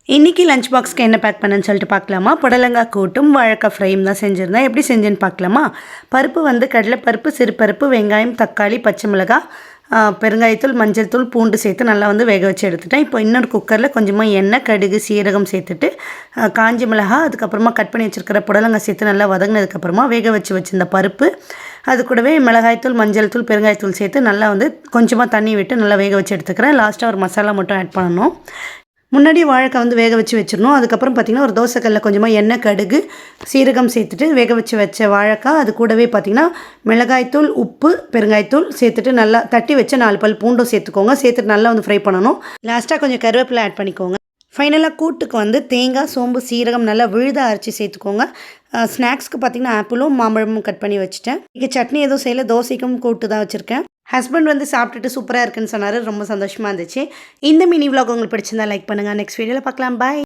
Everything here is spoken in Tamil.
இன்றைக்கி லஞ்ச் பாக்ஸ்க்கு என்ன பேக் பண்ணேன்னு சொல்லிட்டு பார்க்கலாமா? புடலங்காய் கூட்டும் வாழைக்காய் ஃப்ரையும் தான் செஞ்சுருந்தேன். எப்படி செஞ்சேன்னு பார்க்கலாமா? பருப்பு வந்து கடலைப்பருப்பு, சிறுபருப்பு, வெங்காயம், தக்காளி, பச்சை மிளகாய், பெருங்காயத்தூள், மஞ்சள் தூள், பூண்டு சேர்த்து நல்லா வந்து வேக வச்சு எடுத்துட்டேன். இப்போ இன்னொரு குக்கரில் கொஞ்சமாக எண்ணெய், கடுகு, சீரகம் சேர்த்துட்டு காஞ்ச மிளகாய், அதுக்கப்புறமா கட் பண்ணி வச்சுருக்கிற புடலங்காய் சேர்த்து நல்லா வதங்கினதுக்கப்புறமா வேக வச்சு வச்சுருந்த பருப்பு, அது கூடவே மிளகாய்த்தூள், மஞ்சள் தூள், பெருங்காயத்தூள் சேர்த்து நல்லா வந்து கொஞ்சமாக தண்ணி விட்டு நல்லா வேக வச்சு எடுத்துக்கிறேன். லாஸ்ட்டாக ஒரு மசாலா மட்டும் ஆட் பண்ணணும். முன்னாடி வாழைக்காய் வந்து வேக வச்சு வச்சிடணும். அதுக்கப்புறம் பார்த்திங்கன்னா ஒரு தோசைக்கல்லில் கொஞ்சமாக எண்ணெய், கடுகு, சீரகம் சேர்த்துட்டு வேக வச்ச வாழைக்காய், அது கூடவே பார்த்திங்கன்னா மிளகாய்த்தூள், உப்பு, பெருங்காயத்தூள் சேர்த்துட்டு நல்லா தட்டி வச்ச 4 பல் பூண்டும் சேர்த்துக்கோங்க. சேர்த்துட்டு நல்லா வந்து ஃப்ரை பண்ணணும். லாஸ்ட்டாக கொஞ்சம் கருவேப்பிலை ஆட் பண்ணிக்கோங்க. ஃபைனலாக கூட்டுக்கு வந்து தேங்காய், சோம்பு, சீரகம் நல்லா விழுதாக அரைச்சி சேர்த்துக்கோங்க. ஸ்நாக்ஸ்க்கு பார்த்திங்கன்னா ஆப்பிளும் மாம்பழமும் கட் பண்ணி வச்சுட்டேன். இங்கே சட்னி எதுவும் செய்யலை, தோசைக்கும் கூட்டு தான் வச்சுருக்கேன். ஹஸ்பண்ட் வந்து சாப்பிட்டுட்டு சூப்பராக இருக்குன்னு சொன்னார். ரொம்ப சந்தோஷமாக இருந்துச்சு. இந்த மினி விலாக் உங்களுக்கு பிடிச்சிருந்தா லைக் பண்ணுங்கள். நெக்ஸ்ட் வீடியோவில் பார்க்கலாம். பாய்.